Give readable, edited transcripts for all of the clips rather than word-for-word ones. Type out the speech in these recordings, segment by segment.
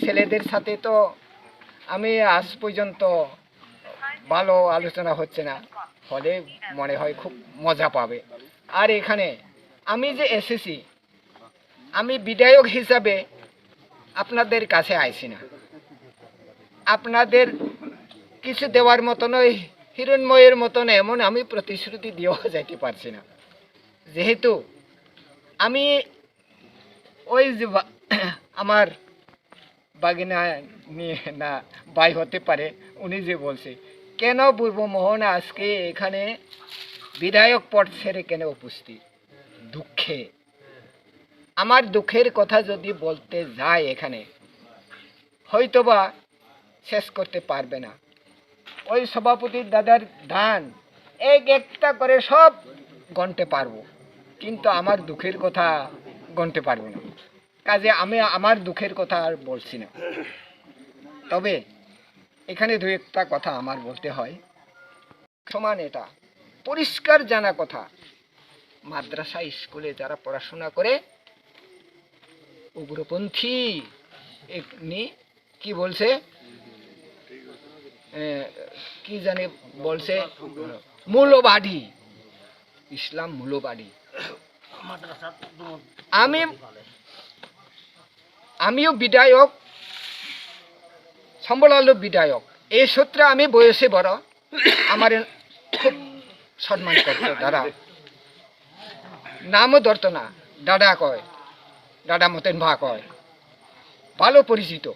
ছেলেদের সাথে তো আমি আজ পর্যন্ত ভালো আলোচনা হচ্ছে না, ফলে মনে হয় খুব মজা পাবে। আর এখানে আমি যে এসেছি, আমি বিধায়ক হিসাবে আপনাদের কাছে আইছি না, আপনাদের কিছু দেওয়ার মতন ওই হিরণময়ের মতন এমন আমি প্রতিশ্রুতি দিয়েও যাইতে পারছি না, যেহেতু আমি ওই যে আমার বাগিনা নিয়ে না ভাই হতে পারে, উনি যে বলছে কেন বুড়বো মোহন আজকে এখানে বিধায়ক পদ ছেড়ে কেন উপস্থিত, দুঃখে। আমার দুঃখের কথা যদি বলতে যায় এখানে হয়তোবা শেষ করতে পারবে না। ওই সভাপতির দাদার ধান এক একটা করে সব গণতে পারবো, কিন্তু আমার দুঃখের কথা গণতে পারবো না। কাজে আমি আমার দুঃখের কথা আর বলছি না। তবে এখানে দু একটা কথা আমার বলতে হয়। সমান এটা পরিষ্কার জানা কথা, মাদ্রাসা স্কুলে যারা পড়াশোনা করে উগ্রপন্থী এমনি কি বলছে, কি জানে বলছে, মূলবাদী, ইসলাম মূলবাদী। আমিও বিধায়ক, সম্বলালো বিধায়ক, এই সূত্রে আমি বয়সে বড়, আমার খুব সম্মান করতো দাদা, নামও ধরতো না, দাদা কয়, দাদা মতেন ভা কয়, ভালো পরিচিত।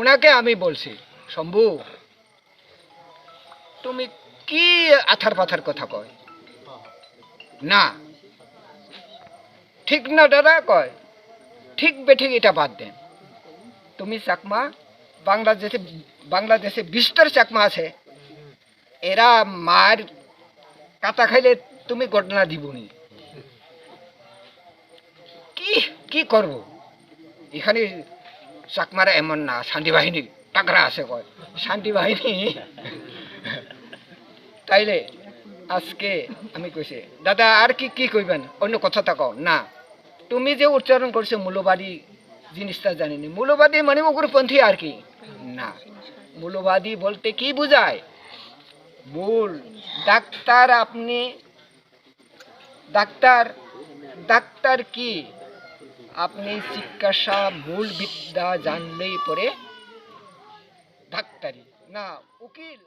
ওনাকে আমি বলছি, শম্ভু তুমি কি আথার পাথার কথা কয়, না ঠিক না দাদা কয়, ঠিক বেঠিক এটা বাদ দেন, তুমি চাকমা, বাংলাদেশে 20টার চাকমা আছে, এরা মার কাটা খাইলে তুমি ঘটনা দিবনি, কি কি করব, এখানে চাকমারা এমন না, শান্তি বাহিনী টাকরা আছে কয়, শান্তি বাহিনী তাইলে আজকে আমি কইছে দাদা আর কি কি কইবেন, অন্য কথা তা কও না, তুমি যে উচ্চারণ করছো মূল্যবাদী জিনিসটা জানিনি, মূল্যবাদী মানে উগ্রপন্থী আর কি না, মূল্যবাদী বলতে কি বুঝায়, মূল ডাক্তার, আপনি ডাক্তার, ডাক্তার কি আপনি চিকিৎসা মূল বিদ্যা জানলেই পরে ডাক্তারি না, উকিল।